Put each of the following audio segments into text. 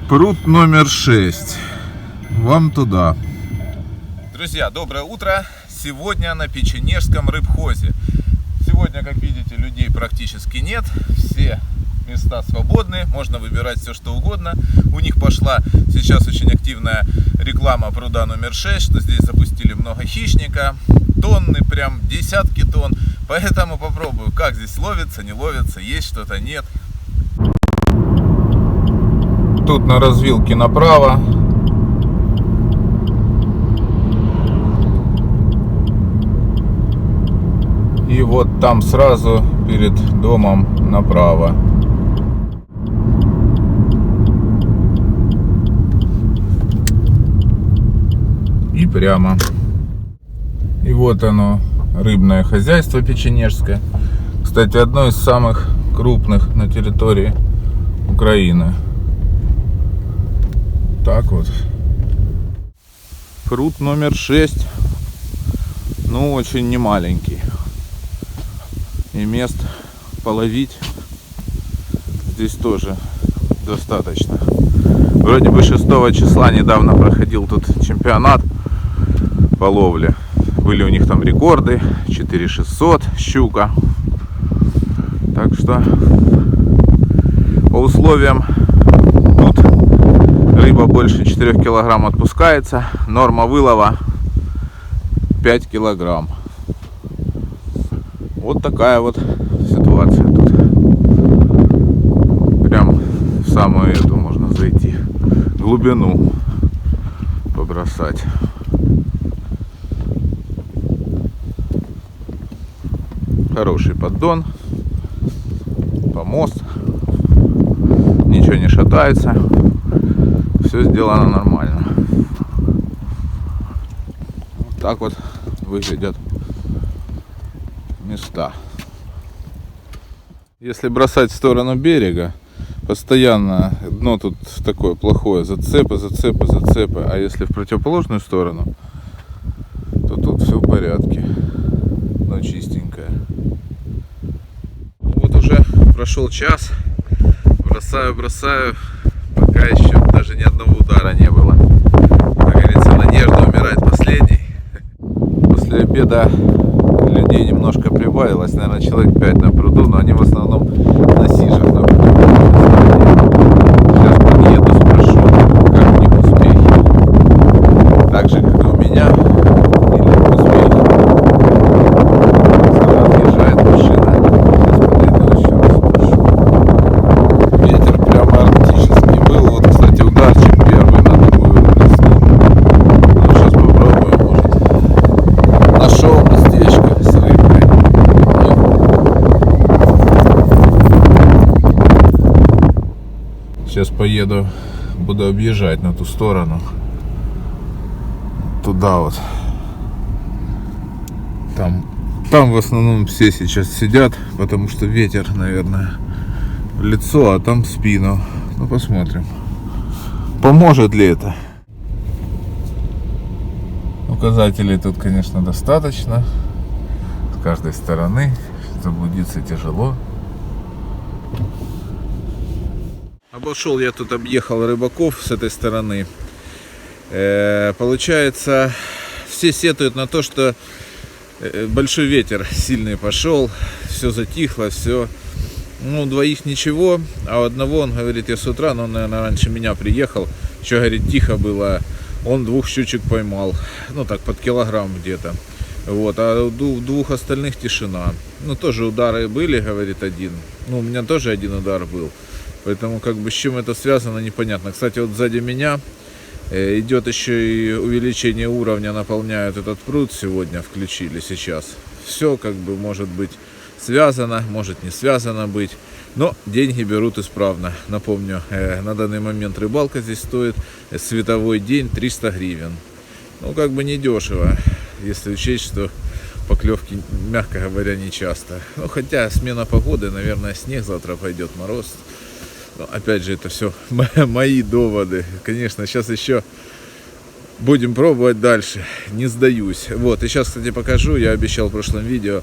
Пруд номер 6. Вам туда. Друзья, доброе утро. Сегодня на Печенежском рыбхозе. Сегодня, как видите, людей практически нет. Все места свободны. Можно выбирать все, что угодно. У них пошла сейчас очень активная реклама пруда номер 6, что здесь запустили много хищника. Тонны, прям десятки тонн. Поэтому попробую, как здесь ловится, не ловится, есть что-то, нет. Тут на развилке направо. И вот там сразу перед домом направо. И прямо. И вот оно, рыбное хозяйство печенежское. Кстати, одно из самых крупных на территории Украины. Так вот. Пруд номер 6. Ну, очень немаленький. И мест половить здесь тоже достаточно. Вроде бы 6 числа недавно проходил тут чемпионат по ловле. Были у них там рекорды. 4600 щука. Так что по условиям тут рыба больше 4 килограмм отпускается. Норма вылова 5 килограмм. Вот такая вот ситуация тут. Прям в самую эту можно зайти. Глубину побросать. Хороший поддон. Помост. Ничего не шатается. Все сделано нормально. Вот так вот выглядят места. Если бросать в сторону берега, постоянно дно тут такое плохое, зацепы. А если в противоположную сторону, то тут все в порядке. Дно чистенькое. Вот уже прошел час. Бросаю. Пока еще даже ни одного удара не было. Как говорится, надежда умирает последней. После обеда людей немножко прибавилось, наверное, человек 5 на пруду, но они в основном на сижах находятся. Сейчас подъеду, спрошу, как у них успехи. Так же, как и у меня, или успехи. Отъезжает машина. Сейчас подойду еще раз спрошу. Ветер прямо арктический был. Вот, кстати, ударчик первый на такую лесну. Ну, сейчас попробуем, может. Нашел местечко с рыбкой. Сейчас поеду, буду объезжать на ту сторону. Туда вот. Там в основном все сейчас сидят, потому что ветер, наверное, в лицо, а там в спину. Ну, посмотрим. Поможет ли это? Указателей тут, конечно, достаточно. С каждой стороны. Заблудиться тяжело. Обошел я тут, объехал рыбаков с этой стороны. Получается, все сетуют на то, что большой ветер сильный пошел. Все затихло, все. Ну, двоих ничего, а у одного, он говорит, я с утра, но он, наверное, раньше меня приехал. Еще, говорит, тихо было. Он 2 щучек поймал. Ну, так, под килограмм где-то. Вот, а у 2 остальных тишина. Ну, тоже удары были, говорит, один. Ну, у меня тоже один удар был. Поэтому, как бы, с чем это связано, непонятно. Кстати, вот сзади меня идет еще и увеличение уровня, наполняют этот пруд сегодня, включили сейчас. Все, как бы, может быть связано, может не связано быть. Но деньги берут исправно. Напомню, на данный момент рыбалка здесь стоит световой день 300 гривен. Ну, как бы недешево, если учесть, что поклевки, мягко говоря, не часто. Ну, хотя смена погоды, наверное, снег завтра пойдет, мороз. Но, опять же, это все мои доводы. Конечно, сейчас еще будем пробовать дальше. Не сдаюсь. Вот, и сейчас, кстати, покажу. Я обещал в прошлом видео.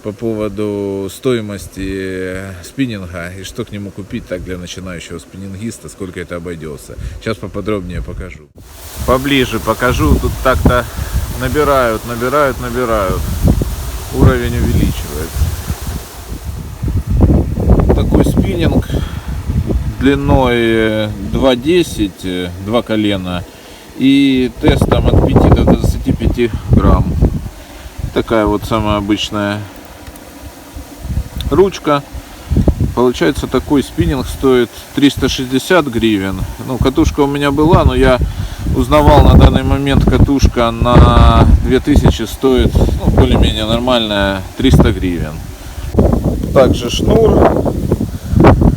по поводу стоимости спиннинга и что к нему купить так для начинающего спиннингиста, сколько это обойдется. Сейчас поподробнее покажу. Поближе покажу. Тут так-то набирают. Уровень увеличивается. Такой спиннинг длиной 2,10, 2 колена, и тестом от 5 до 25 грамм. Такая вот самая обычная ручка. Получается, такой спиннинг стоит 360 гривен. Ну, катушка у меня была, но я узнавал, на данный момент катушка на 2000 стоит, ну, более-менее нормальная, 300 гривен. Также шнур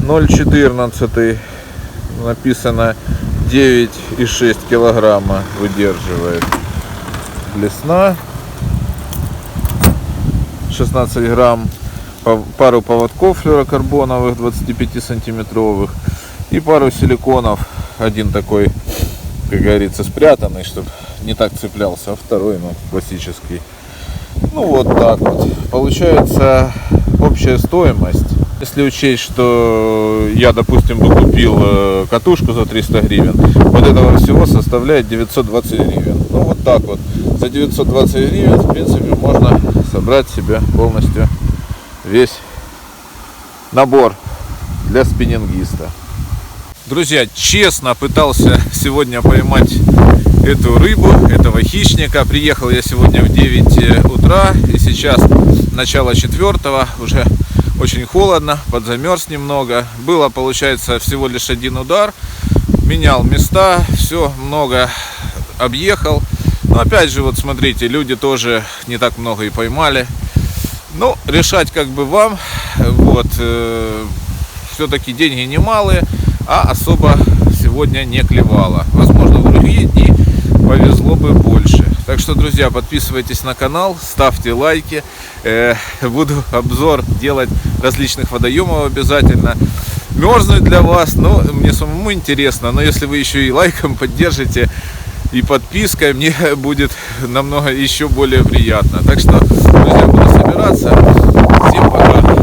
0,14, написано 9,6 килограмма выдерживает. Блесна 16 грамм, пару поводков флюорокарбоновых 25 сантиметровых и пару силиконов. Один такой, как говорится, спрятанный, чтобы не так цеплялся, а второй, ну, классический. Ну, вот так вот. Получается общая стоимость. Если учесть, что я, допустим, бы купил катушку за 300 гривен, вот этого всего составляет 920 гривен. Ну, вот так вот. За 920 гривен, в принципе, можно собрать себе полностью весь набор для спиннингиста. Друзья, честно пытался сегодня поймать эту рыбу, этого хищника. Приехал я сегодня в 9 утра, и сейчас начало 4, уже очень холодно, подзамерз немного. Было, получается, всего лишь один удар. Менял места, все много объехал. Но опять же, вот смотрите, люди тоже не так много и поймали. Ну, решать как бы вам. Вот, все-таки деньги немалые, а особо сегодня не клевало. Возможно, в другие дни повезло бы больше. Так что, друзья, подписывайтесь на канал, ставьте лайки. Буду обзор делать различных водоемов обязательно. Мерзнуть для вас, но мне самому интересно. Но если вы еще и лайком поддержите и подпиской, мне будет намного еще более приятно. Так что, друзья, буду собираться. Всем пока.